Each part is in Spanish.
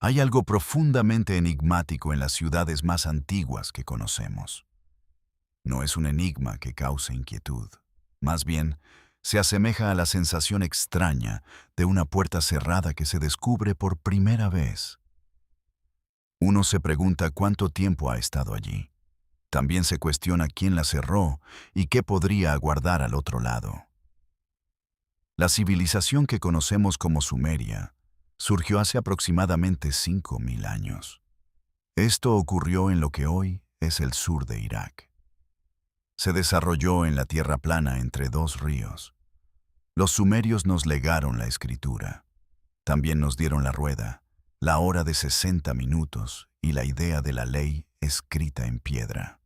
Hay algo profundamente enigmático en las ciudades más antiguas que conocemos. No es un enigma que cause inquietud. Más bien, se asemeja a la sensación extraña de una puerta cerrada que se descubre por primera vez. Uno se pregunta cuánto tiempo ha estado allí. También se cuestiona quién la cerró y qué podría aguardar al otro lado. La civilización que conocemos como Sumeria surgió hace aproximadamente 5.000 años. Esto ocurrió en lo que hoy es el sur de Irak. Se desarrolló en la tierra plana entre dos ríos. Los sumerios nos legaron la escritura. También nos dieron la rueda, la hora de 60 minutos y la idea de la ley escrita en piedra.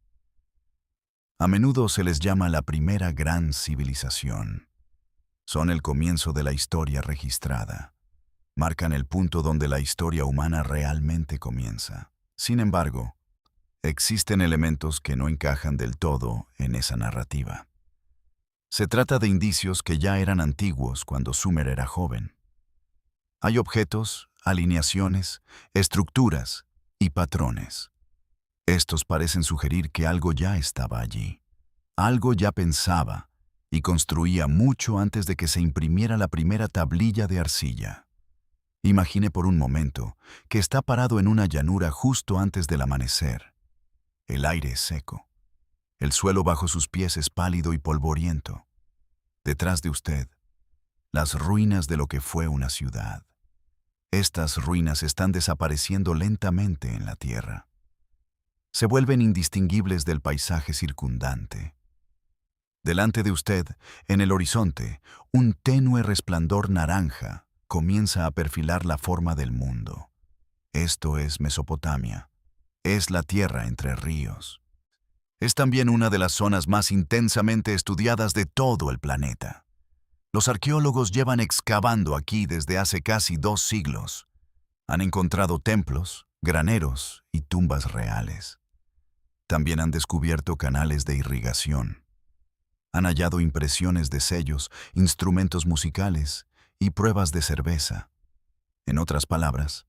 A menudo se les llama la primera gran civilización. Son el comienzo de la historia registrada. Marcan el punto donde la historia humana realmente comienza. Sin embargo, existen elementos que no encajan del todo en esa narrativa. Se trata de indicios que ya eran antiguos cuando Sumer era joven. Hay objetos, alineaciones, estructuras y patrones. Estos parecen sugerir que algo ya estaba allí. Algo ya pensaba y construía mucho antes de que se imprimiera la primera tablilla de arcilla. Imagine por un momento que está parado en una llanura justo antes del amanecer. El aire es seco. El suelo bajo sus pies es pálido y polvoriento. Detrás de usted, las ruinas de lo que fue una ciudad. Estas ruinas están desapareciendo lentamente en la tierra. Se vuelven indistinguibles del paisaje circundante. Delante de usted, en el horizonte, un tenue resplandor naranja comienza a perfilar la forma del mundo. Esto es Mesopotamia. Es la tierra entre ríos. Es también una de las zonas más intensamente estudiadas de todo el planeta. Los arqueólogos llevan excavando aquí desde hace casi 2 siglos. Han encontrado templos, graneros y tumbas reales. También han descubierto canales de irrigación. Han hallado impresiones de sellos, instrumentos musicales y pruebas de cerveza. En otras palabras,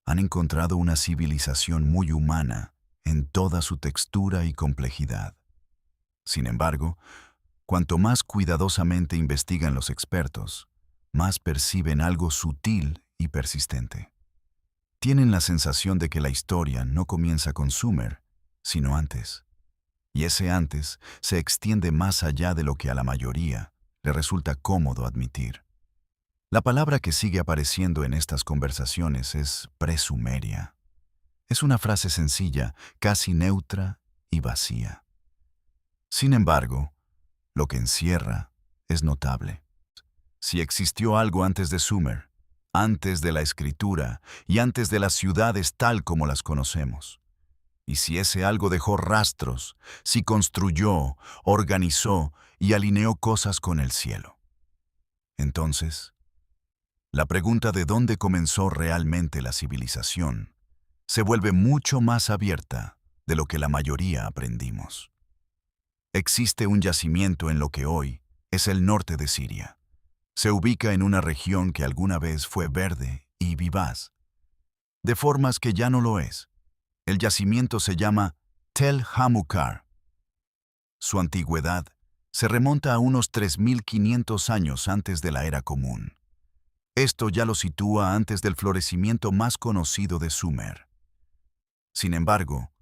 han encontrado una civilización muy humana en toda su textura y complejidad. Sin embargo, cuanto más cuidadosamente investigan los expertos, más perciben algo sutil y persistente. Tienen la sensación de que la historia no comienza con Sumer, sino antes. Y ese antes se extiende más allá de lo que a la mayoría le resulta cómodo admitir. La palabra que sigue apareciendo en estas conversaciones es presumeria. Es una frase sencilla, casi neutra y vacía. Sin embargo, lo que encierra es notable. Si existió algo antes de Sumer, antes de la escritura y antes de las ciudades tal como las conocemos, y si ese algo dejó rastros, si construyó, organizó y alineó cosas con el cielo, entonces, la pregunta de dónde comenzó realmente la civilización se vuelve mucho más abierta de lo que la mayoría aprendimos. Existe un yacimiento en lo que hoy es el norte de Siria. Se ubica en una región que alguna vez fue verde y vivaz, de formas que ya no lo es. El yacimiento se llama Tel Hamukar. Su antigüedad se remonta a unos 3.500 años antes de la era común. Esto ya lo sitúa antes del florecimiento más conocido de Sumer. Sin embargo,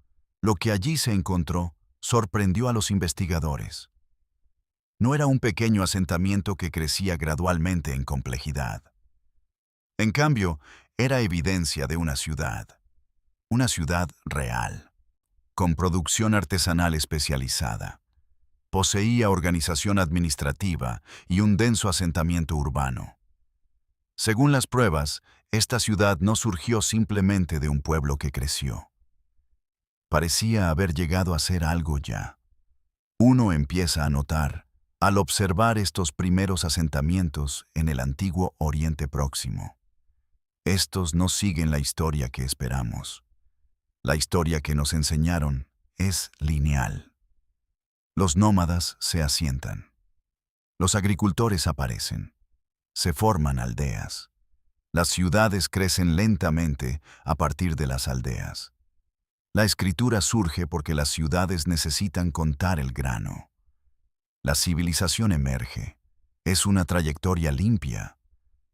lo que allí se encontró sorprendió a los investigadores. No era un pequeño asentamiento que crecía gradualmente en complejidad. En cambio, era evidencia de una ciudad real, con producción artesanal especializada. Poseía organización administrativa y un denso asentamiento urbano. Según las pruebas, esta ciudad no surgió simplemente de un pueblo que creció. Parecía haber llegado a ser algo ya. Uno empieza a notar, al observar estos primeros asentamientos en el antiguo Oriente Próximo. Estos no siguen la historia que esperamos. La historia que nos enseñaron es lineal. Los nómadas se asientan. Los agricultores aparecen. Se forman aldeas. Las ciudades crecen lentamente a partir de las aldeas. La escritura surge porque las ciudades necesitan contar el grano. La civilización emerge. Es una trayectoria limpia,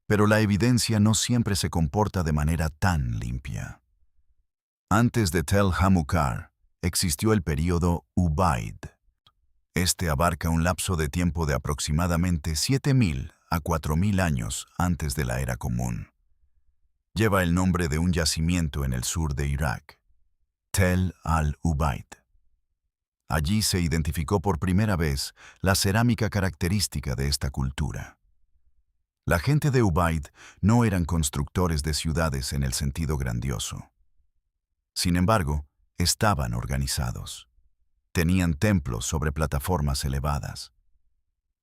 pero la evidencia no siempre se comporta de manera tan limpia. Antes de Tel Hamukar, existió el período Ubaid. Este abarca un lapso de tiempo de aproximadamente 7.000 a 4.000 años antes de la Era Común. Lleva el nombre de un yacimiento en el sur de Irak, Tel al-Ubaid. Allí se identificó por primera vez la cerámica característica de esta cultura. La gente de Ubaid no eran constructores de ciudades en el sentido grandioso. Sin embargo, estaban organizados. Tenían templos sobre plataformas elevadas.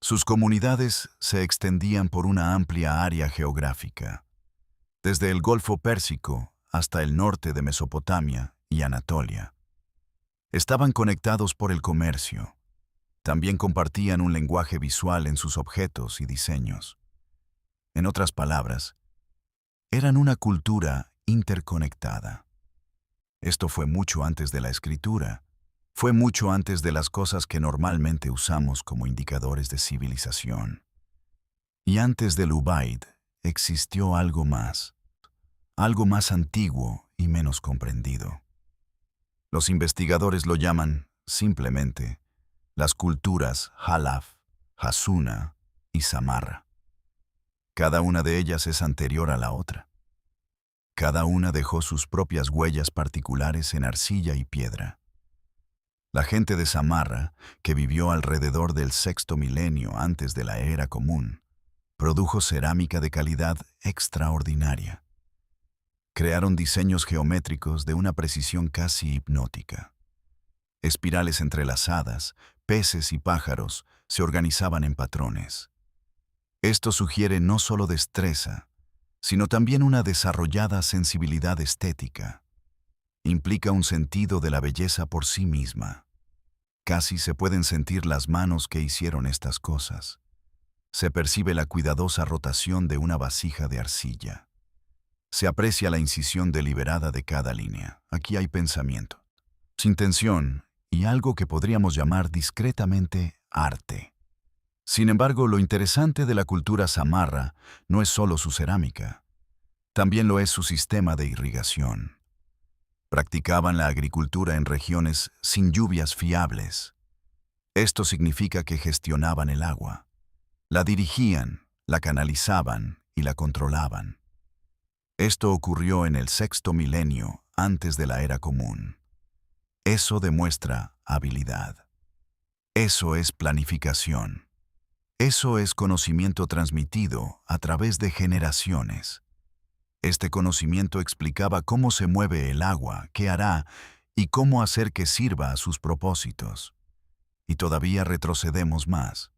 Sus comunidades se extendían por una amplia área geográfica, desde el Golfo Pérsico hasta el norte de Mesopotamia y Anatolia. Estaban conectados por el comercio. También compartían un lenguaje visual en sus objetos y diseños. En otras palabras, eran una cultura interconectada. Esto fue mucho antes de la escritura. Fue mucho antes de las cosas que normalmente usamos como indicadores de civilización. Y antes del Ubaid existió algo más antiguo y menos comprendido. Los investigadores lo llaman, simplemente, las culturas Halaf, Hasuna y Samarra. Cada una de ellas es anterior a la otra. Cada una dejó sus propias huellas particulares en arcilla y piedra. La gente de Samarra, que vivió alrededor del sexto milenio antes de la Era Común, produjo cerámica de calidad extraordinaria. Crearon diseños geométricos de una precisión casi hipnótica. Espirales entrelazadas, peces y pájaros se organizaban en patrones. Esto sugiere no solo destreza, sino también una desarrollada sensibilidad estética. Implica un sentido de la belleza por sí misma. Casi se pueden sentir las manos que hicieron estas cosas. Se percibe la cuidadosa rotación de una vasija de arcilla. Se aprecia la incisión deliberada de cada línea. Aquí hay pensamiento, intención y algo que podríamos llamar discretamente arte. Sin embargo, lo interesante de la cultura samarra no es solo su cerámica. También lo es su sistema de irrigación. Practicaban la agricultura en regiones sin lluvias fiables. Esto significa que gestionaban el agua. La dirigían, la canalizaban y la controlaban. Esto ocurrió en el sexto milenio antes de la Era Común. Eso demuestra habilidad. Eso es planificación. Eso es conocimiento transmitido a través de generaciones. Este conocimiento explicaba cómo se mueve el agua, qué hará y cómo hacer que sirva a sus propósitos. Y todavía retrocedemos más.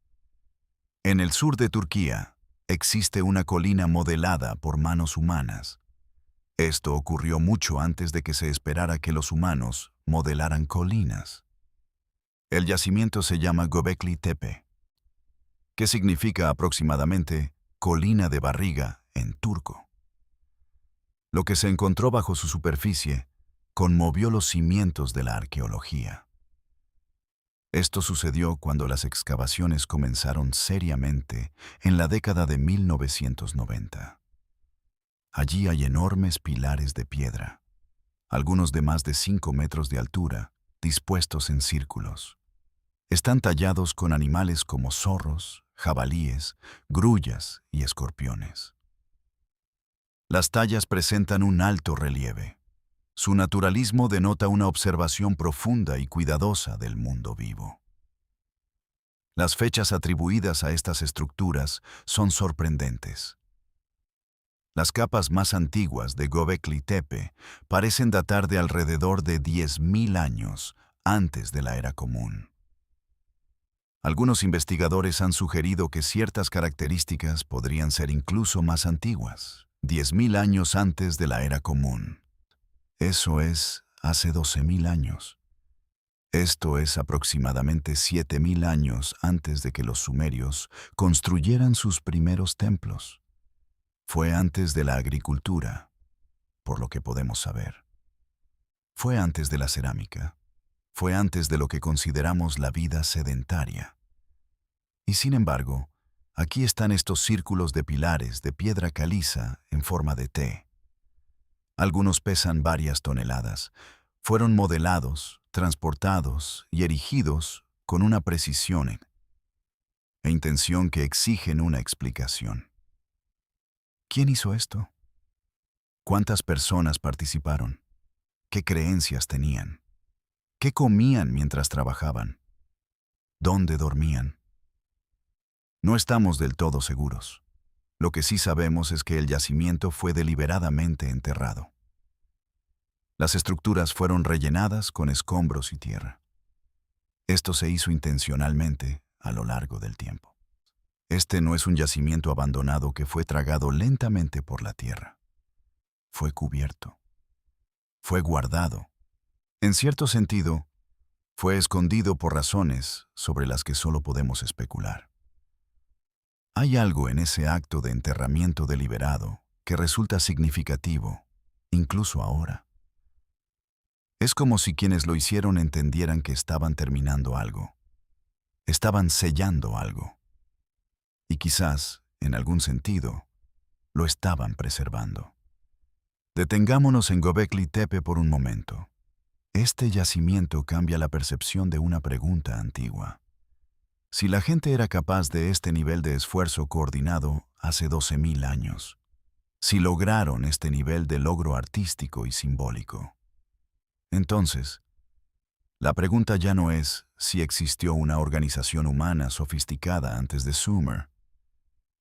En el sur de Turquía existe una colina modelada por manos humanas. Esto ocurrió mucho antes de que se esperara que los humanos modelaran colinas. El yacimiento se llama Göbekli Tepe, que significa aproximadamente colina de barriga en turco. Lo que se encontró bajo su superficie conmovió los cimientos de la arqueología. Esto sucedió cuando las excavaciones comenzaron seriamente en la década de 1990. Allí hay enormes pilares de piedra, algunos de más de 5 metros de altura, dispuestos en círculos. Están tallados con animales como zorros, jabalíes, grullas y escorpiones. Las tallas presentan un alto relieve. Su naturalismo denota una observación profunda y cuidadosa del mundo vivo. Las fechas atribuidas a estas estructuras son sorprendentes. Las capas más antiguas de Göbekli Tepe parecen datar de alrededor de 10.000 años antes de la Era Común. Algunos investigadores han sugerido que ciertas características podrían ser incluso más antiguas, 10.000 años antes de la Era Común. Eso es hace 12.000 años. Esto es aproximadamente 7.000 años antes de que los sumerios construyeran sus primeros templos. Fue antes de la agricultura, por lo que podemos saber. Fue antes de la cerámica. Fue antes de lo que consideramos la vida sedentaria. Y sin embargo, aquí están estos círculos de pilares de piedra caliza en forma de T. Algunos pesan varias toneladas. Fueron modelados, transportados y erigidos con una precisión e intención que exigen una explicación. ¿Quién hizo esto? ¿Cuántas personas participaron? ¿Qué creencias tenían? ¿Qué comían mientras trabajaban? ¿Dónde dormían? No estamos del todo seguros. Lo que sí sabemos es que el yacimiento fue deliberadamente enterrado. Las estructuras fueron rellenadas con escombros y tierra. Esto se hizo intencionalmente a lo largo del tiempo. Este no es un yacimiento abandonado que fue tragado lentamente por la tierra. Fue cubierto. Fue guardado. En cierto sentido, fue escondido por razones sobre las que solo podemos especular. Hay algo en ese acto de enterramiento deliberado que resulta significativo, incluso ahora. Es como si quienes lo hicieron entendieran que estaban terminando algo. Estaban sellando algo. Y quizás, en algún sentido, lo estaban preservando. Detengámonos en Göbekli Tepe por un momento. Este yacimiento cambia la percepción de una pregunta antigua. Si la gente era capaz de este nivel de esfuerzo coordinado hace 12.000 años, si lograron este nivel de logro artístico y simbólico, entonces, la pregunta ya no es si existió una organización humana sofisticada antes de Sumer.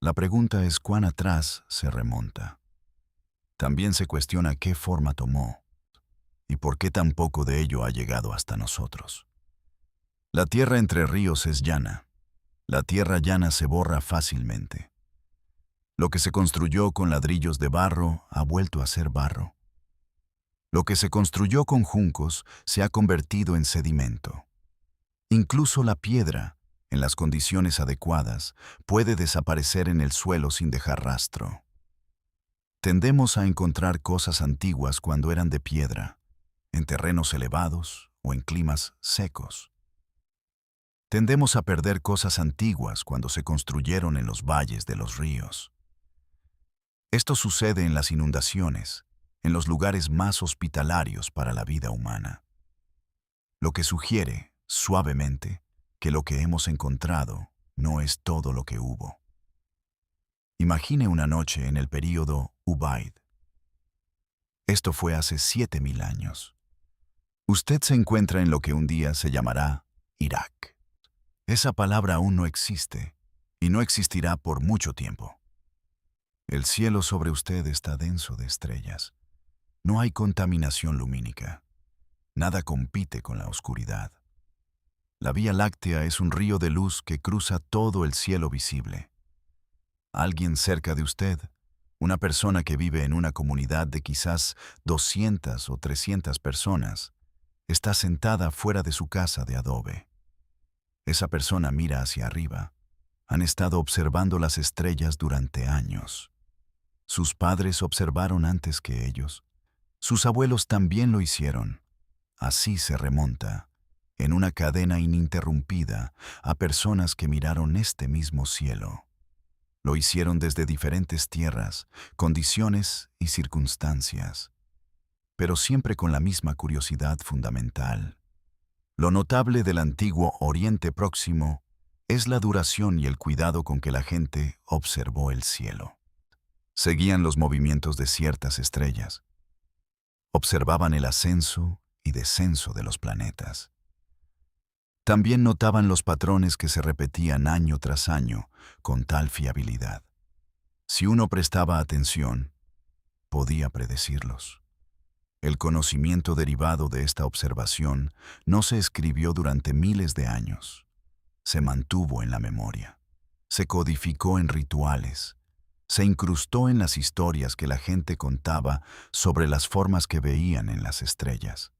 La pregunta es cuán atrás se remonta. También se cuestiona qué forma tomó y por qué tan poco de ello ha llegado hasta nosotros. La tierra entre ríos es llana. La tierra llana se borra fácilmente. Lo que se construyó con ladrillos de barro ha vuelto a ser barro. Lo que se construyó con juncos se ha convertido en sedimento. Incluso la piedra, en las condiciones adecuadas, puede desaparecer en el suelo sin dejar rastro. Tendemos a encontrar cosas antiguas cuando eran de piedra, en terrenos elevados o en climas secos. Tendemos a perder cosas antiguas cuando se construyeron en los valles de los ríos. Esto sucede en las inundaciones, en los lugares más hospitalarios para la vida humana. Lo que sugiere, suavemente, que lo que hemos encontrado no es todo lo que hubo. Imagine una noche en el período Ubaid. Esto fue hace 7.000 años. Usted se encuentra en lo que un día se llamará Irak. Esa palabra aún no existe, y no existirá por mucho tiempo. El cielo sobre usted está denso de estrellas. No hay contaminación lumínica. Nada compite con la oscuridad. La Vía Láctea es un río de luz que cruza todo el cielo visible. Alguien cerca de usted, una persona que vive en una comunidad de quizás 200 o 300 personas, está sentada fuera de su casa de adobe. Esa persona mira hacia arriba. Han estado observando las estrellas durante años. Sus padres observaron antes que ellos. Sus abuelos también lo hicieron. Así se remonta, en una cadena ininterrumpida, a personas que miraron este mismo cielo. Lo hicieron desde diferentes tierras, condiciones y circunstancias, pero siempre con la misma curiosidad fundamental. Lo notable del antiguo Oriente Próximo es la duración y el cuidado con que la gente observó el cielo. Seguían los movimientos de ciertas estrellas. Observaban el ascenso y descenso de los planetas. También notaban los patrones que se repetían año tras año con tal fiabilidad. Si uno prestaba atención, podía predecirlos. El conocimiento derivado de esta observación no se escribió durante miles de años. Se mantuvo en la memoria, se codificó en rituales, se incrustó en las historias que la gente contaba sobre las formas que veían en las estrellas.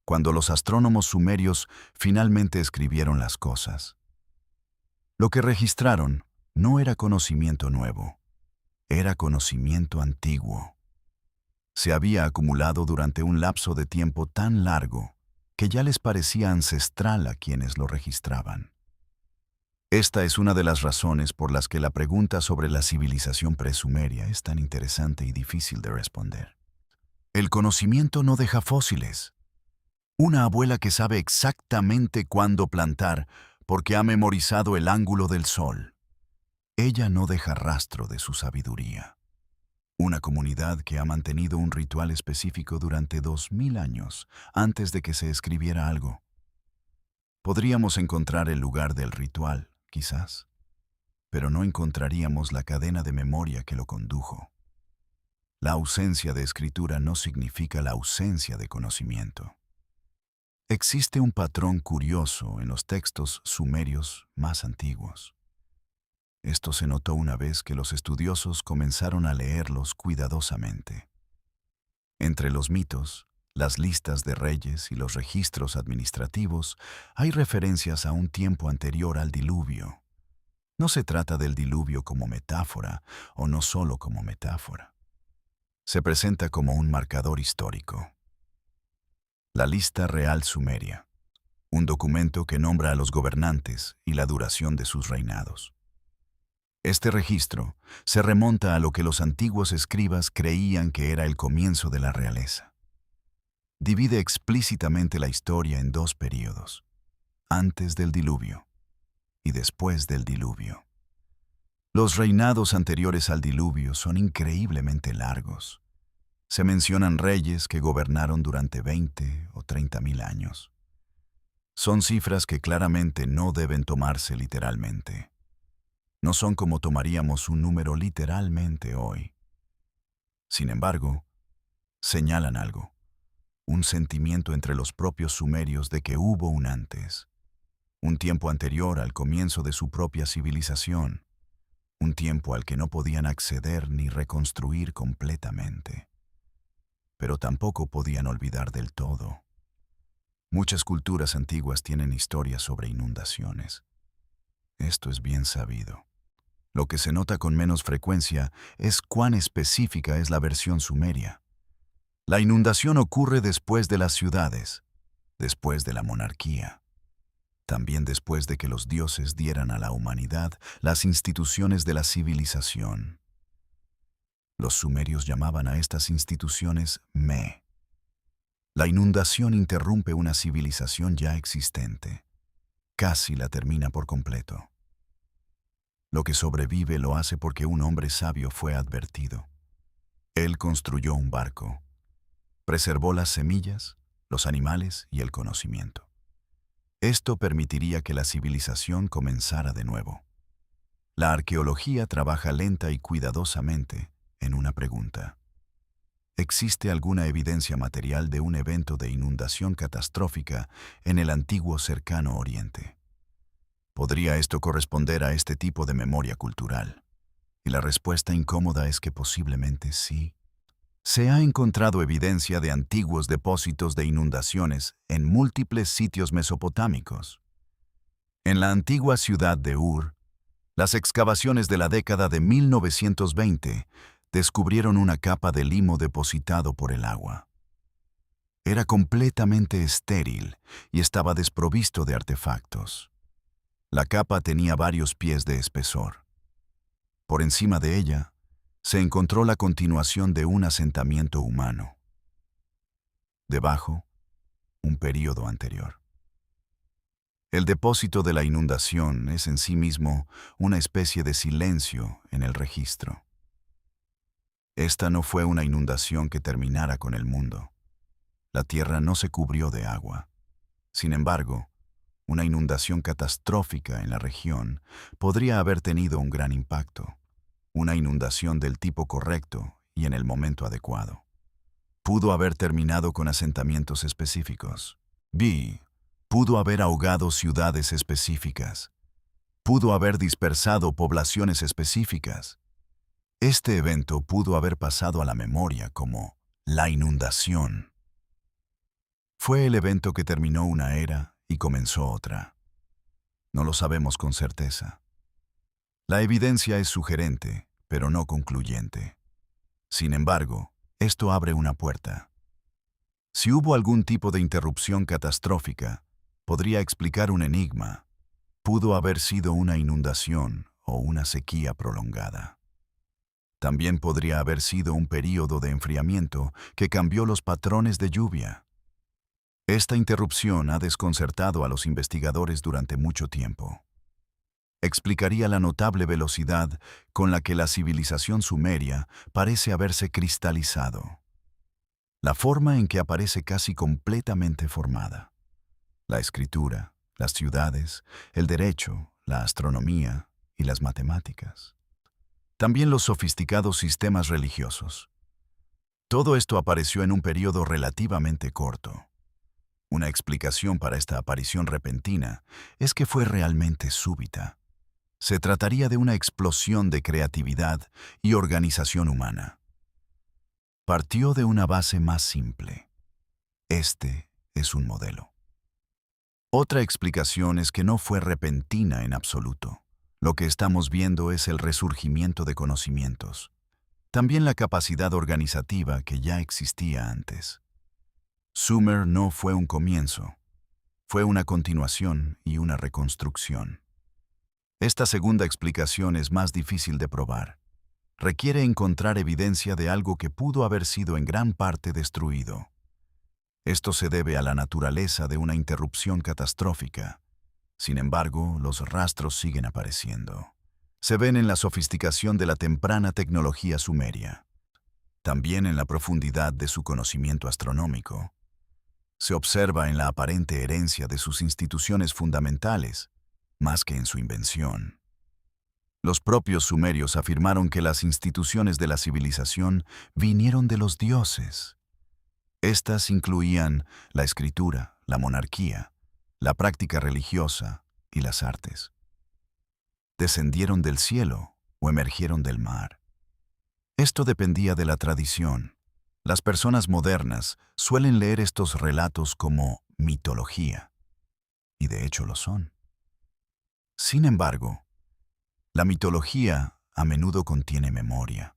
Cuando los astrónomos sumerios finalmente escribieron las cosas, lo que registraron no era conocimiento nuevo, Era conocimiento antiguo. Se había acumulado durante un lapso de tiempo tan largo que ya les parecía ancestral a quienes lo registraban. Esta es una de las razones por las que la pregunta sobre la civilización presumeria es tan interesante y difícil de responder. El conocimiento no deja fósiles. Una abuela que sabe exactamente cuándo plantar porque ha memorizado el ángulo del sol. Ella no deja rastro de su sabiduría. Una comunidad que ha mantenido un ritual específico durante 2000 años antes de que se escribiera algo. Podríamos encontrar el lugar del ritual, quizás, pero no encontraríamos la cadena de memoria que lo condujo. La ausencia de escritura no significa la ausencia de conocimiento. Existe un patrón curioso en los textos sumerios más antiguos. Esto se notó una vez que los estudiosos comenzaron a leerlos cuidadosamente. Entre los mitos, las listas de reyes y los registros administrativos hay referencias a un tiempo anterior al diluvio. No se trata del diluvio como metáfora o no solo como metáfora. Se presenta como un marcador histórico. La Lista Real Sumeria, un documento que nombra a los gobernantes y la duración de sus reinados. Este registro se remonta a lo que los antiguos escribas creían que era el comienzo de la realeza. Divide explícitamente la historia en dos períodos, antes del diluvio y después del diluvio. Los reinados anteriores al diluvio son increíblemente largos. Se mencionan reyes que gobernaron durante 20 o 30.000 años. Son cifras que claramente no deben tomarse literalmente. No son como tomaríamos un número literalmente hoy. Sin embargo, señalan algo, un sentimiento entre los propios sumerios de que hubo un antes, un tiempo anterior al comienzo de su propia civilización, un tiempo al que no podían acceder ni reconstruir completamente. Pero tampoco podían olvidar del todo. Muchas culturas antiguas tienen historias sobre inundaciones. Esto es bien sabido. Lo que se nota con menos frecuencia es cuán específica es la versión sumeria. La inundación ocurre después de las ciudades, después de la monarquía, también después de que los dioses dieran a la humanidad las instituciones de la civilización. Los sumerios llamaban a estas instituciones Me. La inundación interrumpe una civilización ya existente. Casi la termina por completo. Lo que sobrevive lo hace porque un hombre sabio fue advertido. Él construyó un barco. Preservó las semillas, los animales y el conocimiento. Esto permitiría que la civilización comenzara de nuevo. La arqueología trabaja lenta y cuidadosamente en una pregunta. ¿Existe alguna evidencia material de un evento de inundación catastrófica en el antiguo cercano Oriente? ¿Podría esto corresponder a este tipo de memoria cultural? Y la respuesta incómoda es que posiblemente sí. Se ha encontrado evidencia de antiguos depósitos de inundaciones en múltiples sitios mesopotámicos. En la antigua ciudad de Ur, las excavaciones de la década de 1920 descubrieron una capa de limo depositado por el agua. Era completamente estéril y estaba desprovisto de artefactos. La capa tenía varios pies de espesor. Por encima de ella, se encontró la continuación de un asentamiento humano. Debajo, un período anterior. El depósito de la inundación es en sí mismo una especie de silencio en el registro. Esta no fue una inundación que terminara con el mundo. La tierra no se cubrió de agua. Sin embargo, una inundación catastrófica en la región podría haber tenido un gran impacto. Una inundación del tipo correcto y en el momento adecuado. Pudo haber terminado con asentamientos específicos. B. Pudo haber ahogado ciudades específicas. Pudo haber dispersado poblaciones específicas. Este evento pudo haber pasado a la memoria como la inundación. Fue el evento que terminó una era y comenzó otra. No lo sabemos con certeza. La evidencia es sugerente, pero no concluyente. Sin embargo, esto abre una puerta. Si hubo algún tipo de interrupción catastrófica, podría explicar un enigma. Pudo haber sido una inundación o una sequía prolongada. También podría haber sido un período de enfriamiento que cambió los patrones de lluvia. Esta interrupción ha desconcertado a los investigadores durante mucho tiempo. Explicaría la notable velocidad con la que la civilización sumeria parece haberse cristalizado. La forma en que aparece casi completamente formada. La escritura, las ciudades, el derecho, la astronomía y las matemáticas. También los sofisticados sistemas religiosos. Todo esto apareció en un periodo relativamente corto. Una explicación para esta aparición repentina es que fue realmente súbita. Se trataría de una explosión de creatividad y organización humana. Partió de una base más simple. Este es un modelo. Otra explicación es que no fue repentina en absoluto. Lo que estamos viendo es el resurgimiento de conocimientos. También la capacidad organizativa que ya existía antes. Sumer no fue un comienzo, fue una continuación y una reconstrucción. Esta segunda explicación es más difícil de probar. Requiere encontrar evidencia de algo que pudo haber sido en gran parte destruido. Esto se debe a la naturaleza de una interrupción catastrófica. Sin embargo, los rastros siguen apareciendo. Se ven en la sofisticación de la temprana tecnología sumeria. También en la profundidad de su conocimiento astronómico. Se observa en la aparente herencia de sus instituciones fundamentales, más que en su invención. Los propios sumerios afirmaron que las instituciones de la civilización vinieron de los dioses. Estas incluían la escritura, la monarquía, la práctica religiosa y las artes. ¿Descendieron del cielo o emergieron del mar? Esto dependía de la tradición. Las personas modernas suelen leer estos relatos como mitología, y de hecho lo son. Sin embargo, la mitología a menudo contiene memoria.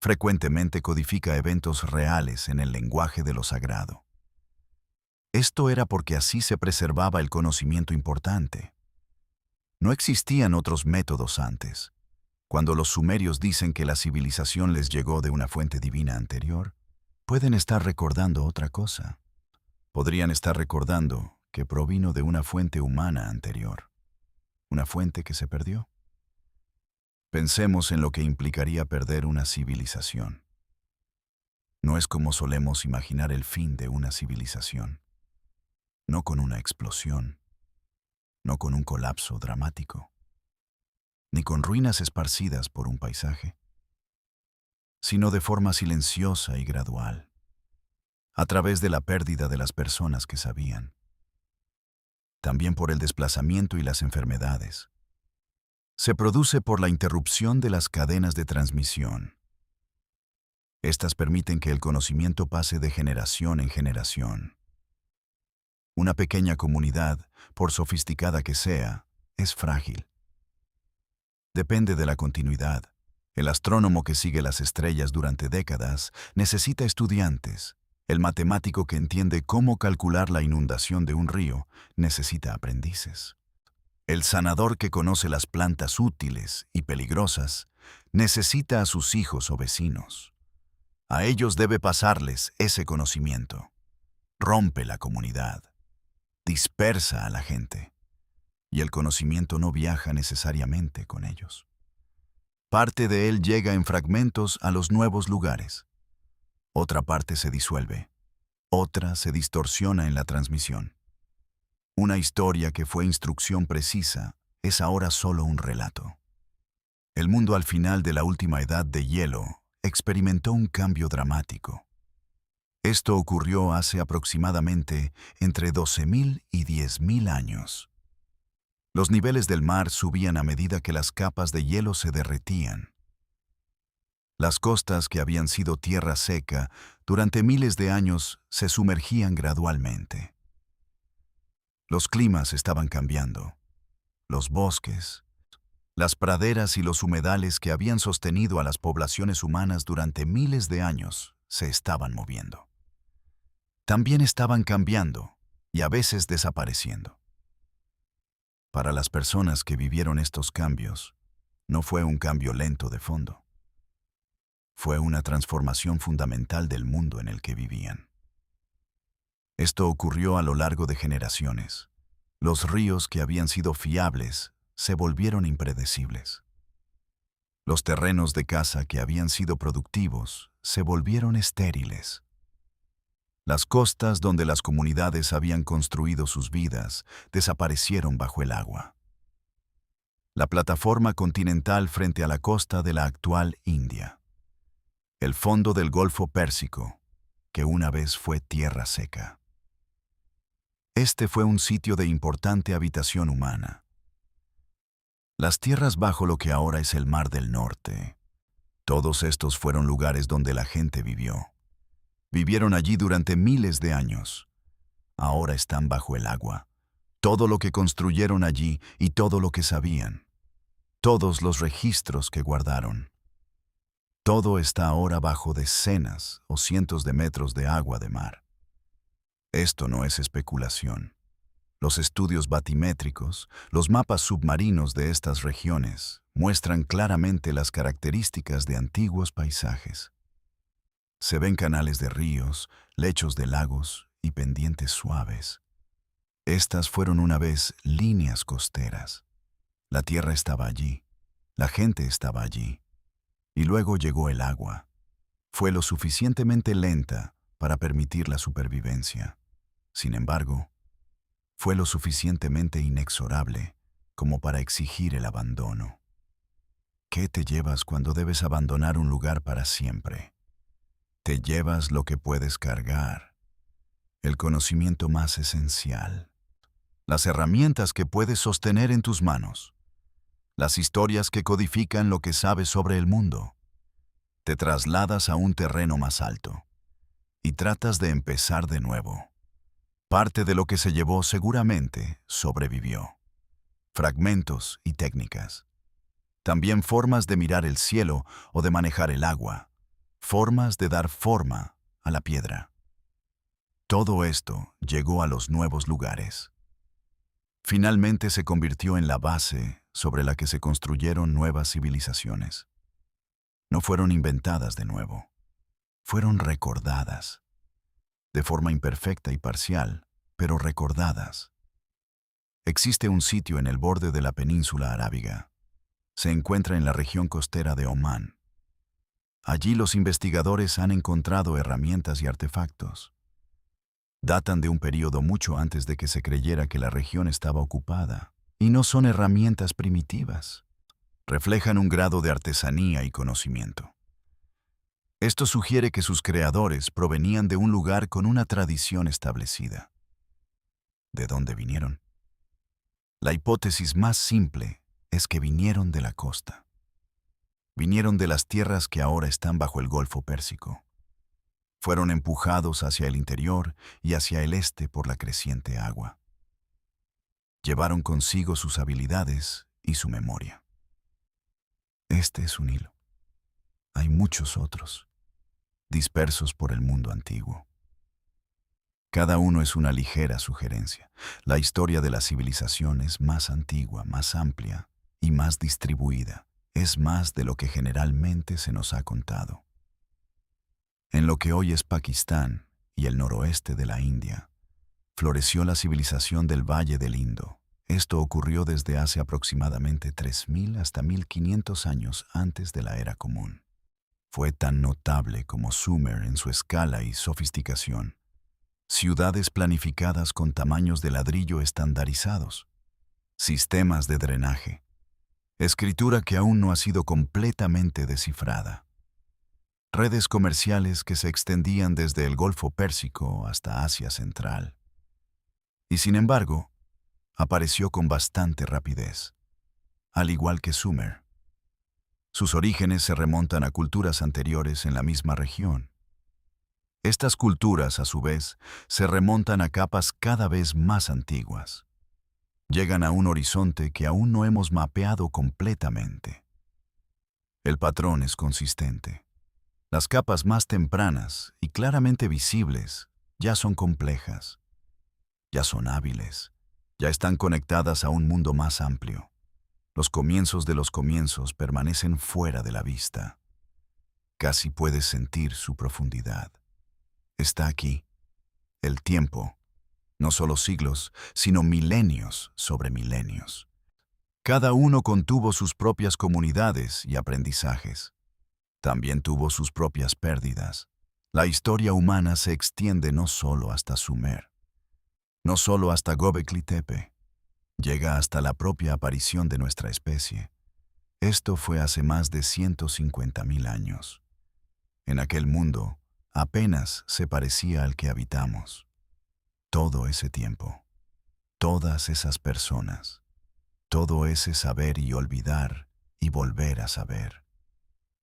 Frecuentemente codifica eventos reales en el lenguaje de lo sagrado. Esto era porque así se preservaba el conocimiento importante. No existían otros métodos antes. Cuando los sumerios dicen que la civilización les llegó de una fuente divina anterior, pueden estar recordando otra cosa. Podrían estar recordando que provino de una fuente humana anterior, una fuente que se perdió. Pensemos en lo que implicaría perder una civilización. No es como solemos imaginar el fin de una civilización. No con una explosión, no con un colapso dramático, ni con ruinas esparcidas por un paisaje, sino de forma silenciosa y gradual, a través de la pérdida de las personas que sabían, también por el desplazamiento y las enfermedades. Se produce por la interrupción de las cadenas de transmisión. Estas permiten que el conocimiento pase de generación en generación. Una pequeña comunidad, por sofisticada que sea, es frágil. Depende de la continuidad. El astrónomo que sigue las estrellas durante décadas necesita estudiantes. El matemático que entiende cómo calcular la inundación de un río necesita aprendices. El sanador que conoce las plantas útiles y peligrosas necesita a sus hijos o vecinos. A ellos debe pasarles ese conocimiento. Rompe la comunidad. Dispersa a la gente. Y el conocimiento no viaja necesariamente con ellos. Parte de él llega en fragmentos a los nuevos lugares. Otra parte se disuelve. Otra se distorsiona en la transmisión. Una historia que fue instrucción precisa es ahora solo un relato. El mundo al final de la última edad de hielo experimentó un cambio dramático. Esto ocurrió hace aproximadamente entre 12.000 y 10.000 años. Los niveles del mar subían a medida que las capas de hielo se derretían. Las costas que habían sido tierra seca durante miles de años se sumergían gradualmente. Los climas estaban cambiando. Los bosques, Las praderas y los humedales que habían sostenido a las poblaciones humanas durante miles de años se estaban moviendo. También estaban cambiando y a veces desapareciendo. Para las personas que vivieron estos cambios, no fue un cambio lento de fondo. Fue una transformación fundamental del mundo en el que vivían. Esto ocurrió a lo largo de generaciones. Los ríos que habían sido fiables se volvieron impredecibles. Los terrenos de caza que habían sido productivos se volvieron estériles. Las costas donde las comunidades habían construido sus vidas desaparecieron bajo el agua. La plataforma continental frente a la costa de la actual India. El fondo del Golfo Pérsico, que una vez fue tierra seca. Este fue un sitio de importante habitación humana. Las tierras bajo lo que ahora es el Mar del Norte. Todos estos fueron lugares donde la gente vivió. Vivieron allí durante miles de años. Ahora están bajo el agua. Todo lo que construyeron allí y todo lo que sabían. Todos los registros que guardaron. Todo está ahora bajo decenas o cientos de metros de agua de mar. Esto no es especulación. Los estudios batimétricos, los mapas submarinos de estas regiones, muestran claramente las características de antiguos paisajes. Se ven canales de ríos, lechos de lagos y pendientes suaves. Estas fueron una vez líneas costeras. La tierra estaba allí, la gente estaba allí. Y luego llegó el agua. Fue lo suficientemente lenta para permitir la supervivencia. Sin embargo, fue lo suficientemente inexorable como para exigir el abandono. ¿Qué te llevas cuando debes abandonar un lugar para siempre? Te llevas lo que puedes cargar, el conocimiento más esencial, las herramientas que puedes sostener en tus manos, las historias que codifican lo que sabes sobre el mundo. Te trasladas a un terreno más alto y tratas de empezar de nuevo. Parte de lo que se llevó seguramente sobrevivió. Fragmentos y técnicas. También formas de mirar el cielo o de manejar el agua. Formas de dar forma a la piedra. Todo esto llegó a los nuevos lugares. Finalmente se convirtió en la base sobre la que se construyeron nuevas civilizaciones. No fueron inventadas de nuevo. Fueron recordadas. De forma imperfecta y parcial, pero recordadas. Existe un sitio en el borde de la península arábiga. Se encuentra en la región costera de Omán. Allí los investigadores han encontrado herramientas y artefactos. Datan de un período mucho antes de que se creyera que la región estaba ocupada, y no son herramientas primitivas. Reflejan un grado de artesanía y conocimiento. Esto sugiere que sus creadores provenían de un lugar con una tradición establecida. ¿De dónde vinieron? La hipótesis más simple es que vinieron de la costa. Vinieron de las tierras que ahora están bajo el Golfo Pérsico. Fueron empujados hacia el interior y hacia el este por la creciente agua. Llevaron consigo sus habilidades y su memoria. Este es un hilo. Hay muchos otros, dispersos por el mundo antiguo. Cada uno es una ligera sugerencia. La historia de la civilización es más antigua, más amplia y más distribuida. Es más de lo que generalmente se nos ha contado. En lo que hoy es Pakistán y el noroeste de la India, floreció la civilización del Valle del Indo. Esto ocurrió desde hace aproximadamente 3.000 hasta 1.500 años antes de la Era Común. Fue tan notable como Sumer en su escala y sofisticación. Ciudades planificadas con tamaños de ladrillo estandarizados, sistemas de drenaje, escritura que aún no ha sido completamente descifrada, redes comerciales que se extendían desde el Golfo Pérsico hasta Asia Central. Y sin embargo, apareció con bastante rapidez, al igual que Sumer. Sus orígenes se remontan a culturas anteriores en la misma región. Estas culturas, a su vez, se remontan a capas cada vez más antiguas. Llegan a un horizonte que aún no hemos mapeado completamente. El patrón es consistente. Las capas más tempranas y claramente visibles ya son complejas, ya son hábiles, ya están conectadas a un mundo más amplio. Los comienzos de los comienzos permanecen fuera de la vista. Casi puedes sentir su profundidad. Está aquí. El tiempo, no solo siglos, sino milenios sobre milenios. Cada uno contuvo sus propias comunidades y aprendizajes. También tuvo sus propias pérdidas. La historia humana se extiende no solo hasta Sumer, no solo hasta Göbekli Tepe, llega hasta la propia aparición de nuestra especie. Esto fue hace más de 150.000 años. En aquel mundo, apenas se parecía al que habitamos. Todo ese tiempo, todas esas personas, todo ese saber y olvidar y volver a saber.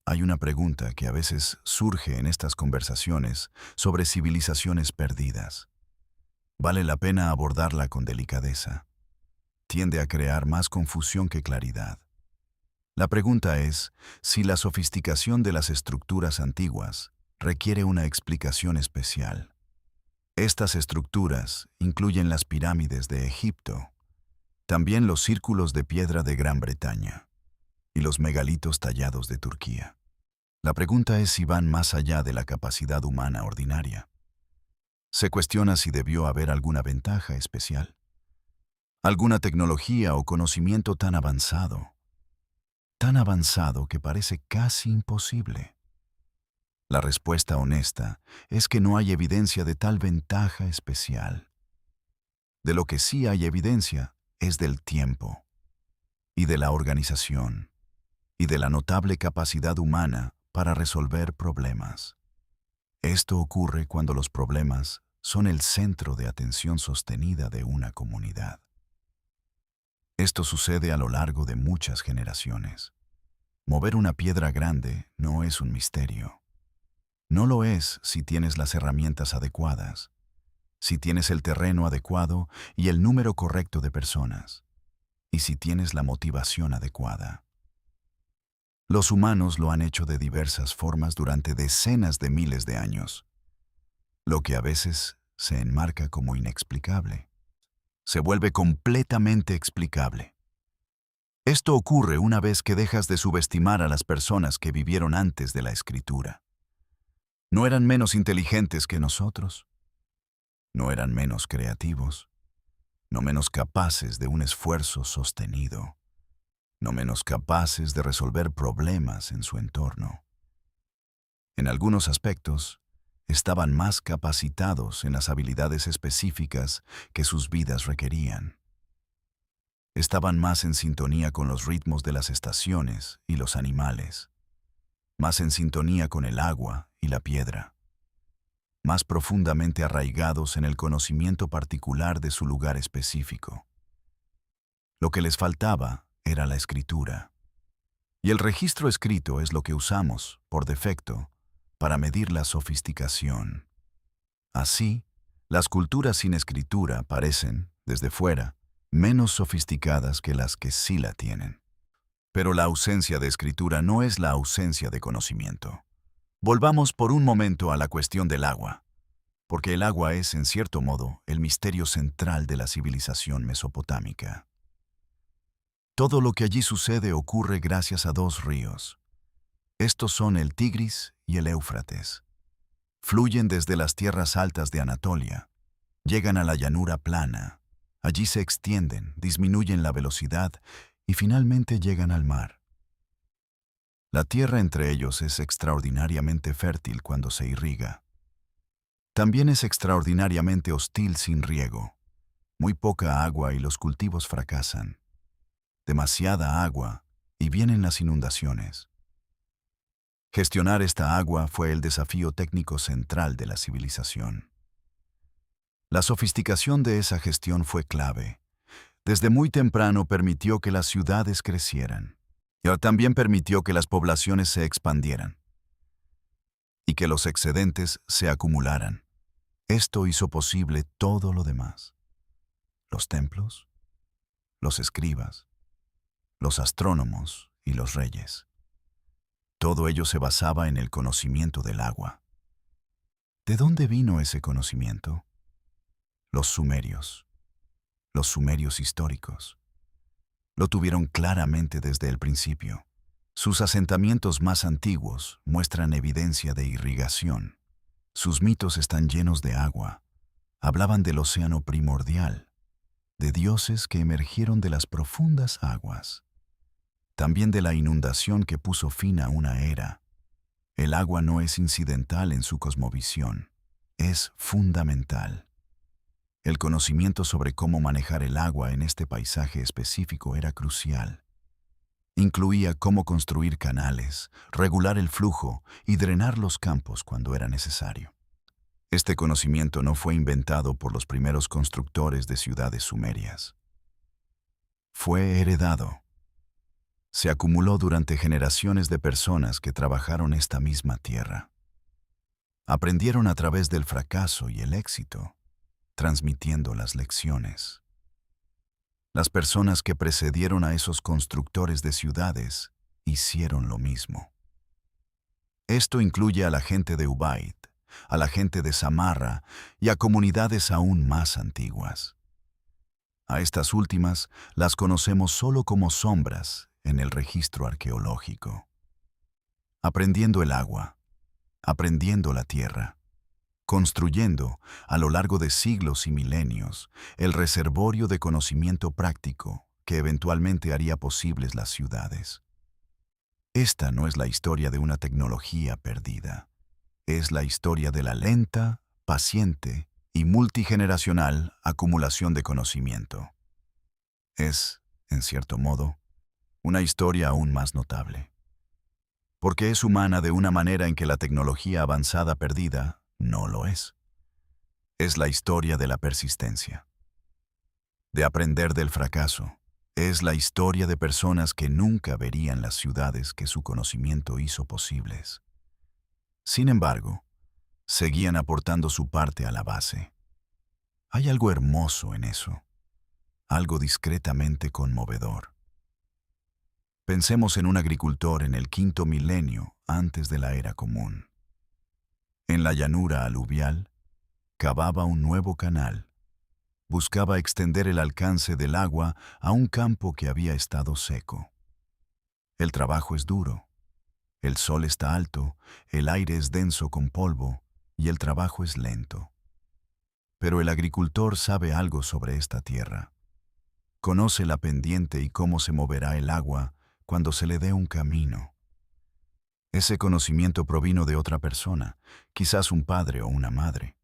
Hay una pregunta que a veces surge en estas conversaciones sobre civilizaciones perdidas. Vale la pena abordarla con delicadeza. Tiende a crear más confusión que claridad. La pregunta es si la sofisticación de las estructuras antiguas requiere una explicación especial. Estas estructuras incluyen las pirámides de Egipto, también los círculos de piedra de Gran Bretaña y los megalitos tallados de Turquía. La pregunta es si van más allá de la capacidad humana ordinaria. Se cuestiona si debió haber alguna ventaja especial, alguna tecnología o conocimiento tan avanzado que parece casi imposible. La respuesta honesta es que no hay evidencia de tal ventaja especial. De lo que sí hay evidencia es del tiempo, y de la organización, y de la notable capacidad humana para resolver problemas. Esto ocurre cuando los problemas son el centro de atención sostenida de una comunidad. Esto sucede a lo largo de muchas generaciones. Mover una piedra grande no es un misterio. No lo es si tienes las herramientas adecuadas, si tienes el terreno adecuado y el número correcto de personas, y si tienes la motivación adecuada. Los humanos lo han hecho de diversas formas durante decenas de miles de años, lo que a veces se enmarca como inexplicable. Se vuelve completamente explicable. Esto ocurre una vez que dejas de subestimar a las personas que vivieron antes de la escritura. No eran menos inteligentes que nosotros, no eran menos creativos, no menos capaces de un esfuerzo sostenido, no menos capaces de resolver problemas en su entorno. En algunos aspectos, estaban más capacitados en las habilidades específicas que sus vidas requerían. Estaban más en sintonía con los ritmos de las estaciones y los animales, más en sintonía con el agua y la piedra, más profundamente arraigados en el conocimiento particular de su lugar específico. Lo que les faltaba era la escritura. Y el registro escrito es lo que usamos, por defecto, para medir la sofisticación. Así, las culturas sin escritura parecen, desde fuera, menos sofisticadas que las que sí la tienen. Pero la ausencia de escritura no es la ausencia de conocimiento. Volvamos por un momento a la cuestión del agua, porque el agua es, en cierto modo, el misterio central de la civilización mesopotámica. Todo lo que allí sucede ocurre gracias a dos ríos. Estos son el Tigris y el Éufrates. Fluyen desde las tierras altas de Anatolia, llegan a la llanura plana, allí se extienden, disminuyen la velocidad y finalmente llegan al mar. La tierra entre ellos es extraordinariamente fértil cuando se irriga. También es extraordinariamente hostil sin riego. Muy poca agua y los cultivos fracasan. Demasiada agua y vienen las inundaciones. Gestionar esta agua fue el desafío técnico central de la civilización. La sofisticación de esa gestión fue clave. Desde muy temprano permitió que las ciudades crecieran, y también permitió que las poblaciones se expandieran y que los excedentes se acumularan. Esto hizo posible todo lo demás. Los templos, los escribas, los astrónomos y los reyes. Todo ello se basaba en el conocimiento del agua. ¿De dónde vino ese conocimiento? Los sumerios históricos. Lo tuvieron claramente desde el principio. Sus asentamientos más antiguos muestran evidencia de irrigación. Sus mitos están llenos de agua. Hablaban del océano primordial, de dioses que emergieron de las profundas aguas. También de la inundación que puso fin a una era. El agua no es incidental en su cosmovisión, es fundamental. El conocimiento sobre cómo manejar el agua en este paisaje específico era crucial. Incluía cómo construir canales, regular el flujo y drenar los campos cuando era necesario. Este conocimiento no fue inventado por los primeros constructores de ciudades sumerias. Fue heredado. Se acumuló durante generaciones de personas que trabajaron esta misma tierra. Aprendieron a través del fracaso y el éxito, transmitiendo las lecciones. Las personas que precedieron a esos constructores de ciudades hicieron lo mismo. Esto incluye a la gente de Ubaid, a la gente de Samarra y a comunidades aún más antiguas. A estas últimas las conocemos solo como sombras en el registro arqueológico. Aprendiendo el agua, aprendiendo la tierra, construyendo, a lo largo de siglos y milenios, el reservorio de conocimiento práctico que eventualmente haría posibles las ciudades. Esta no es la historia de una tecnología perdida. Es la historia de la lenta, paciente y multigeneracional acumulación de conocimiento. Es, en cierto modo, una historia aún más notable. Porque es humana de una manera en que la tecnología avanzada perdida no lo es. Es la historia de la persistencia, de aprender del fracaso. Es la historia de personas que nunca verían las ciudades que su conocimiento hizo posibles. Sin embargo, seguían aportando su parte a la base. Hay algo hermoso en eso, algo discretamente conmovedor. Pensemos en un agricultor en el quinto milenio antes de la era común. En la llanura aluvial, cavaba un nuevo canal. Buscaba extender el alcance del agua a un campo que había estado seco. El trabajo es duro. El sol está alto, el aire es denso con polvo y el trabajo es lento. Pero el agricultor sabe algo sobre esta tierra. Conoce la pendiente y cómo se moverá el agua cuando se le dé un camino. Ese conocimiento provino de otra persona, quizás un padre o una madre.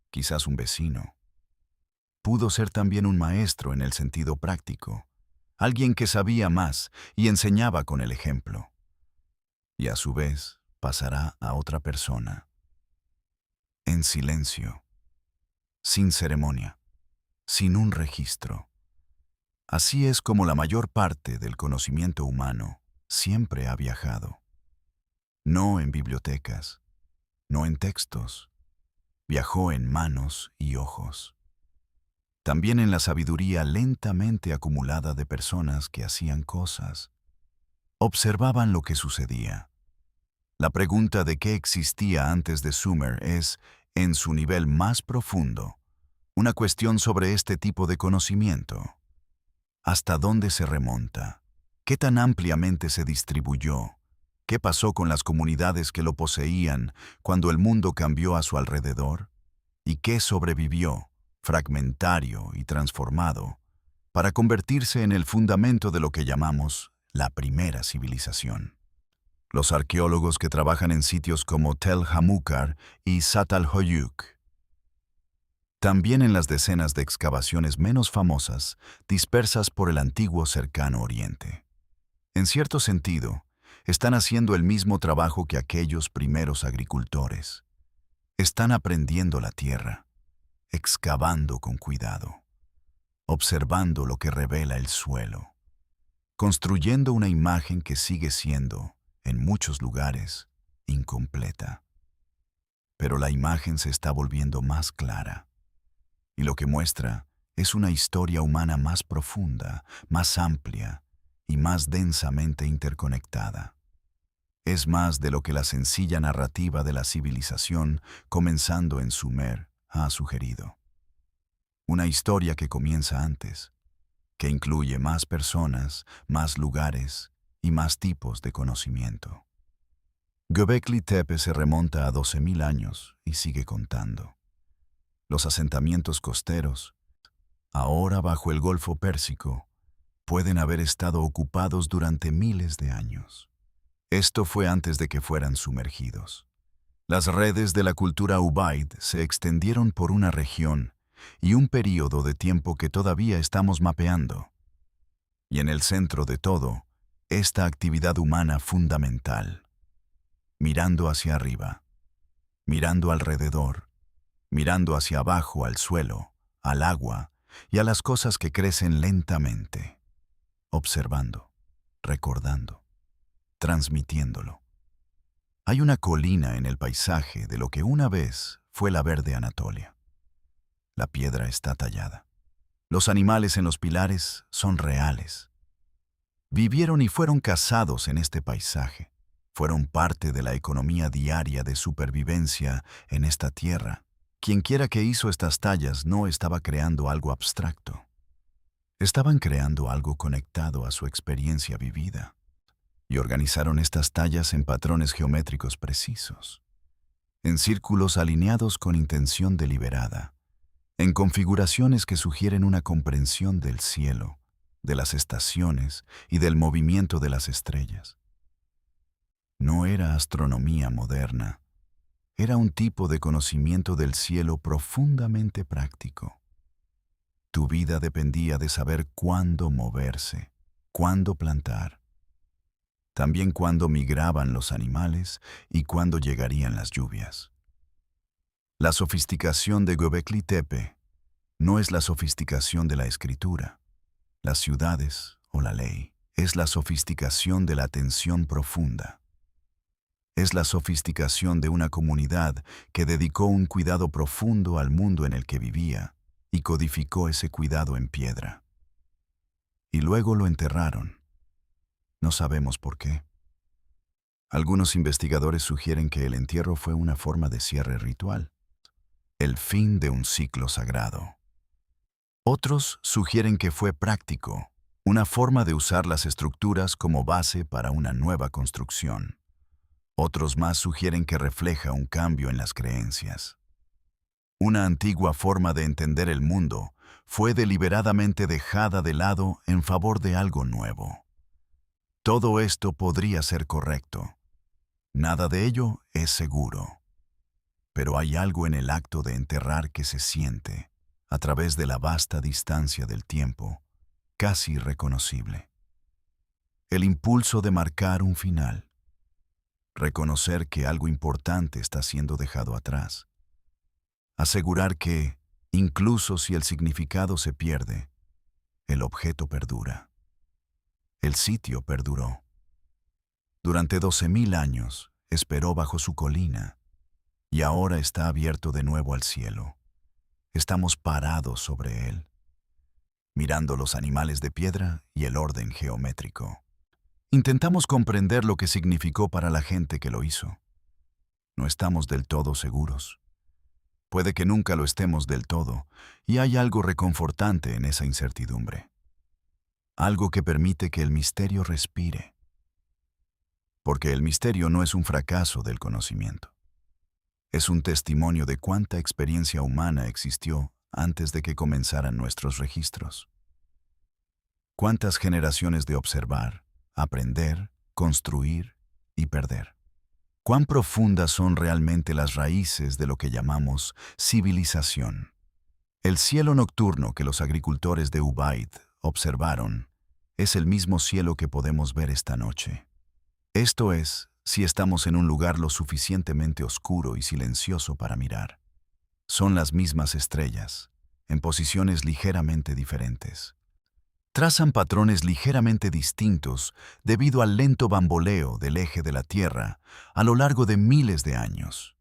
Quizás un vecino. Pudo ser también un maestro en el sentido práctico, alguien que sabía más y enseñaba con el ejemplo. Y a su vez pasará a otra persona. En silencio, sin ceremonia, sin un registro. Así es como la mayor parte del conocimiento humano siempre ha viajado. No en bibliotecas, no en textos. Viajó en manos y ojos. También en la sabiduría lentamente acumulada de personas que hacían cosas. Observaban lo que sucedía. La pregunta de qué existía antes de Sumer es, en su nivel más profundo, una cuestión sobre este tipo de conocimiento. ¿Hasta dónde se remonta? ¿Qué tan ampliamente se distribuyó? ¿Qué pasó con las comunidades que lo poseían cuando el mundo cambió a su alrededor? ¿Y qué sobrevivió, fragmentario y transformado, para convertirse en el fundamento de lo que llamamos la primera civilización? Los arqueólogos que trabajan en sitios como Tel Hamukar y Zat al-Hoyuk. También en las decenas de excavaciones menos famosas dispersas por el antiguo cercano oriente. En cierto sentido, están haciendo el mismo trabajo que aquellos primeros agricultores. Están aprendiendo la tierra, excavando con cuidado, observando lo que revela el suelo, construyendo una imagen que sigue siendo, en muchos lugares, incompleta. Pero la imagen se está volviendo más clara, y lo que muestra es una historia humana más profunda, más amplia y más densamente interconectada. Es más de lo que la sencilla narrativa de la civilización, comenzando en Sumer, ha sugerido. Una historia que comienza antes, que incluye más personas, más lugares y más tipos de conocimiento. Göbekli Tepe se remonta a 12.000 años y sigue contando. Los asentamientos costeros, ahora bajo el Golfo Pérsico, pueden haber estado ocupados durante miles de años. Esto fue antes de que fueran sumergidos. Las redes de la cultura Ubaid se extendieron por una región y un período de tiempo que todavía estamos mapeando. Y en el centro de todo, esta actividad humana fundamental. Mirando hacia arriba, mirando alrededor, mirando hacia abajo al suelo, al agua y a las cosas que crecen lentamente. Observando, recordando, transmitiéndolo. Hay una colina en el paisaje de lo que una vez fue la verde Anatolia. La piedra está tallada. Los animales en los pilares son reales. Vivieron y fueron cazados en este paisaje. Fueron parte de la economía diaria de supervivencia en esta tierra. Quienquiera que hizo estas tallas no estaba creando algo abstracto. Estaban creando algo conectado a su experiencia vivida. Y organizaron estas tallas en patrones geométricos precisos, en círculos alineados con intención deliberada, en configuraciones que sugieren una comprensión del cielo, de las estaciones y del movimiento de las estrellas. No era astronomía moderna, era un tipo de conocimiento del cielo profundamente práctico. Tu vida dependía de saber cuándo moverse, cuándo plantar, también cuándo migraban los animales y cuándo llegarían las lluvias. La sofisticación de Göbekli Tepe no es la sofisticación de la escritura, las ciudades o la ley. Es la sofisticación de la atención profunda. Es la sofisticación de una comunidad que dedicó un cuidado profundo al mundo en el que vivía y codificó ese cuidado en piedra. Y luego lo enterraron. No sabemos por qué. Algunos investigadores sugieren que el entierro fue una forma de cierre ritual, el fin de un ciclo sagrado. Otros sugieren que fue práctico, una forma de usar las estructuras como base para una nueva construcción. Otros más sugieren que refleja un cambio en las creencias. Una antigua forma de entender el mundo fue deliberadamente dejada de lado en favor de algo nuevo. Todo esto podría ser correcto. Nada de ello es seguro. Pero hay algo en el acto de enterrar que se siente, a través de la vasta distancia del tiempo, casi irreconocible. El impulso de marcar un final. Reconocer que algo importante está siendo dejado atrás. Asegurar que, incluso si el significado se pierde, el objeto perdura. El sitio perduró. Durante 12.000 años esperó bajo su colina y ahora está abierto de nuevo al cielo. Estamos parados sobre él, mirando los animales de piedra y el orden geométrico. Intentamos comprender lo que significó para la gente que lo hizo. No estamos del todo seguros. Puede que nunca lo estemos del todo, y hay algo reconfortante en esa incertidumbre. Algo que permite que el misterio respire. Porque el misterio no es un fracaso del conocimiento. Es un testimonio de cuánta experiencia humana existió antes de que comenzaran nuestros registros. Cuántas generaciones de observar, aprender, construir y perder. Cuán profundas son realmente las raíces de lo que llamamos civilización. El cielo nocturno que los agricultores de Ubaid observaron es el mismo cielo que podemos ver esta noche. Esto es, si estamos en un lugar lo suficientemente oscuro y silencioso para mirar. Son las mismas estrellas, en posiciones ligeramente diferentes. Trazan patrones ligeramente distintos debido al lento bamboleo del eje de la Tierra a lo largo de miles de años.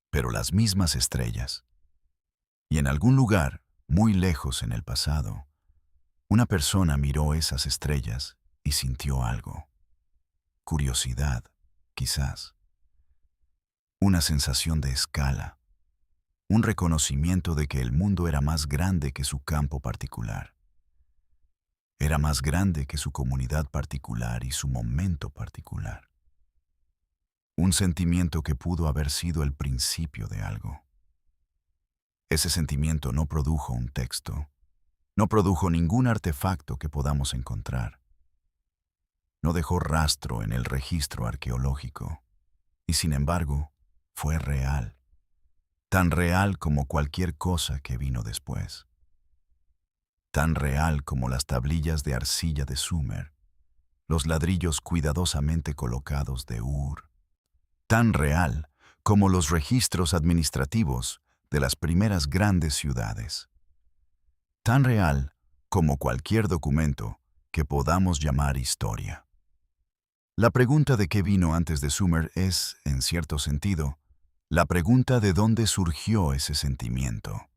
Pero las mismas estrellas. Y en algún lugar, muy lejos en el pasado, una persona miró esas estrellas y sintió algo. Curiosidad, quizás. Una sensación de escala. Un reconocimiento de que el mundo era más grande que su campo particular. Era más grande que su comunidad particular y su momento particular. Un sentimiento que pudo haber sido el principio de algo. Ese sentimiento no produjo un texto, no produjo ningún artefacto que podamos encontrar. No dejó rastro en el registro arqueológico, y sin embargo, fue real, tan real como cualquier cosa que vino después. Tan real como las tablillas de arcilla de Sumer, los ladrillos cuidadosamente colocados de Ur. Tan real como los registros administrativos de las primeras grandes ciudades. Tan real como cualquier documento que podamos llamar historia. La pregunta de qué vino antes de Sumer es, en cierto sentido, la pregunta de dónde surgió ese sentimiento.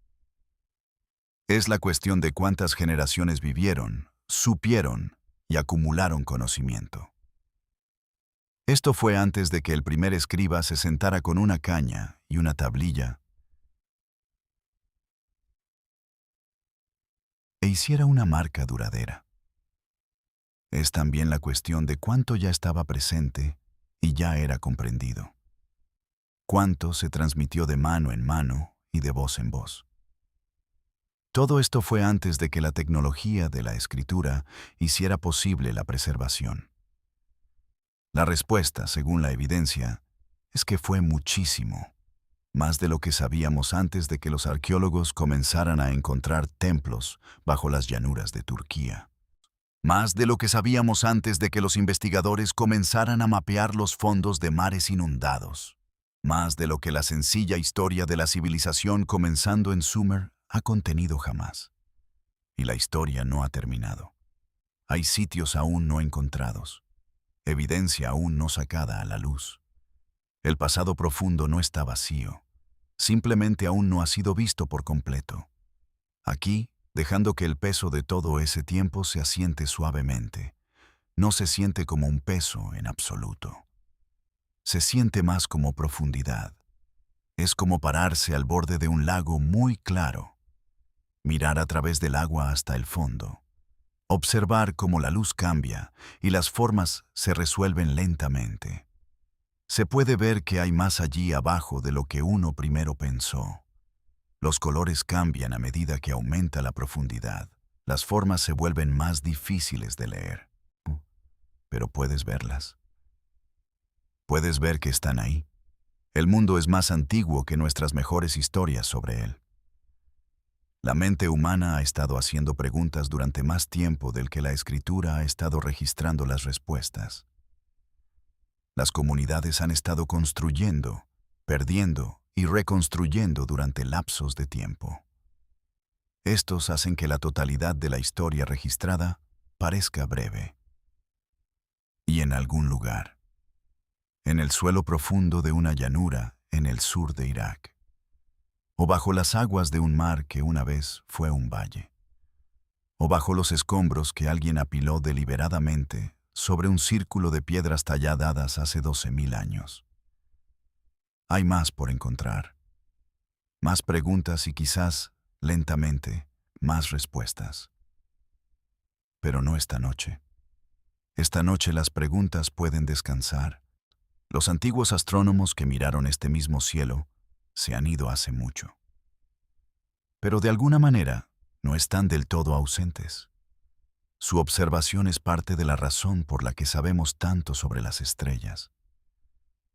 Es la cuestión de cuántas generaciones vivieron, supieron y acumularon conocimiento. Esto fue antes de que el primer escriba se sentara con una caña y una tablilla e hiciera una marca duradera. Es también la cuestión de cuánto ya estaba presente y ya era comprendido. Cuánto se transmitió de mano en mano y de voz en voz. Todo esto fue antes de que la tecnología de la escritura hiciera posible la preservación. La respuesta, según la evidencia, es que fue muchísimo, más de lo que sabíamos antes de que los arqueólogos comenzaran a encontrar templos bajo las llanuras de Turquía. Más de lo que sabíamos antes de que los investigadores comenzaran a mapear los fondos de mares inundados. Más de lo que la sencilla historia de la civilización comenzando en Sumer ha contenido jamás. Y la historia no ha terminado. Hay sitios aún no encontrados, evidencia aún no sacada a la luz. El pasado profundo no está vacío, simplemente aún no ha sido visto por completo. Aquí, dejando que el peso de todo ese tiempo se asiente suavemente, no se siente como un peso en absoluto. Se siente más como profundidad. Es como pararse al borde de un lago muy claro, mirar a través del agua hasta el fondo, observar cómo la luz cambia y las formas se resuelven lentamente. Se puede ver que hay más allí abajo de lo que uno primero pensó. Los colores cambian a medida que aumenta la profundidad. Las formas se vuelven más difíciles de leer. Pero puedes verlas. Puedes ver que están ahí. El mundo es más antiguo que nuestras mejores historias sobre él. La mente humana ha estado haciendo preguntas durante más tiempo del que la escritura ha estado registrando las respuestas. Las comunidades han estado construyendo, perdiendo y reconstruyendo durante lapsos de tiempo. Estos hacen que la totalidad de la historia registrada parezca breve. Y en algún lugar, en el suelo profundo de una llanura en el sur de Irak, o bajo las aguas de un mar que una vez fue un valle, o bajo los escombros que alguien apiló deliberadamente sobre un círculo de piedras talladas hace 12.000 años. Hay más por encontrar, más preguntas y quizás, lentamente, más respuestas. Pero no esta noche. Esta noche las preguntas pueden descansar. Los antiguos astrónomos que miraron este mismo cielo se han ido hace mucho. Pero de alguna manera no están del todo ausentes. Su observación es parte de la razón por la que sabemos tanto sobre las estrellas.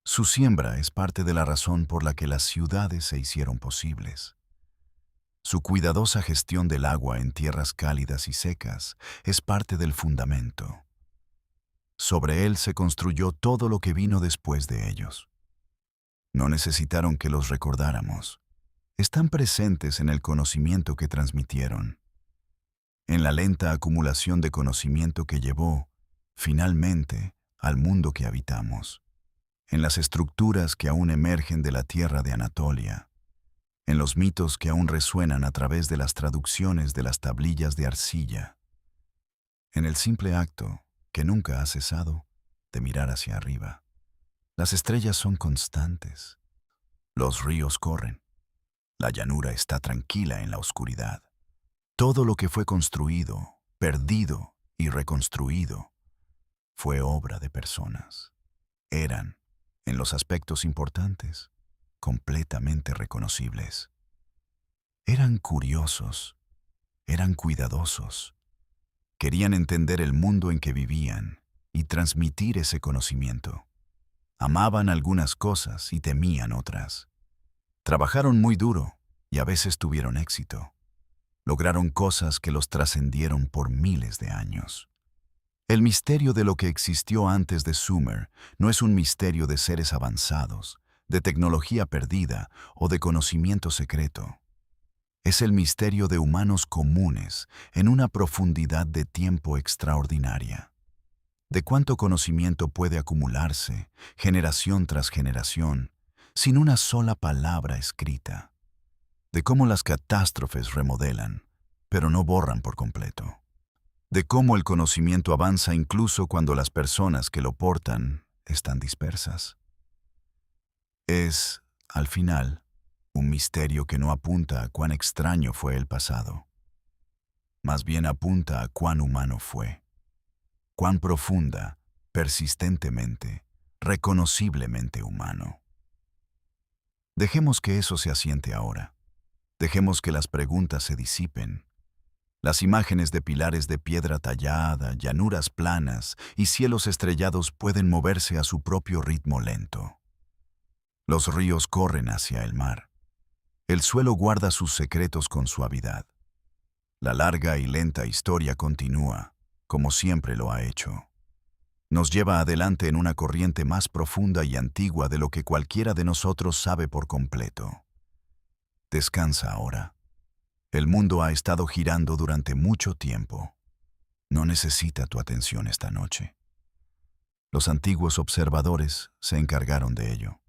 Su siembra es parte de la razón por la que las ciudades se hicieron posibles. Su cuidadosa gestión del agua en tierras cálidas y secas es parte del fundamento. Sobre él se construyó todo lo que vino después de ellos. No necesitaron que los recordáramos. Están presentes en el conocimiento que transmitieron, en la lenta acumulación de conocimiento que llevó, finalmente, al mundo que habitamos, en las estructuras que aún emergen de la tierra de Anatolia, en los mitos que aún resuenan a través de las traducciones de las tablillas de arcilla, en el simple acto, que nunca ha cesado, de mirar hacia arriba. Las estrellas son constantes. Los ríos corren. La llanura está tranquila en la oscuridad. Todo lo que fue construido, perdido y reconstruido fue obra de personas. Eran, en los aspectos importantes, completamente reconocibles. Eran curiosos, eran cuidadosos. Querían entender el mundo en que vivían y transmitir ese conocimiento. Amaban algunas cosas y temían otras. Trabajaron muy duro y a veces tuvieron éxito. Lograron cosas que los trascendieron por miles de años. El misterio de lo que existió antes de Sumer no es un misterio de seres avanzados, de tecnología perdida o de conocimiento secreto. Es el misterio de humanos comunes en una profundidad de tiempo extraordinaria. De cuánto conocimiento puede acumularse, generación tras generación, sin una sola palabra escrita. De cómo las catástrofes remodelan, pero no borran por completo. De cómo el conocimiento avanza incluso cuando las personas que lo portan están dispersas. Es, al final, un misterio que no apunta a cuán extraño fue el pasado. Más bien apunta a cuán humano fue. Cuán profunda, persistentemente, reconociblemente humano. Dejemos que eso se asiente ahora. Dejemos que las preguntas se disipen. Las imágenes de pilares de piedra tallada, llanuras planas y cielos estrellados pueden moverse a su propio ritmo lento. Los ríos corren hacia el mar. El suelo guarda sus secretos con suavidad. La larga y lenta historia continúa, como siempre lo ha hecho. Nos lleva adelante en una corriente más profunda y antigua de lo que cualquiera de nosotros sabe por completo. Descansa ahora. El mundo ha estado girando durante mucho tiempo. No necesita tu atención esta noche. Los antiguos observadores se encargaron de ello.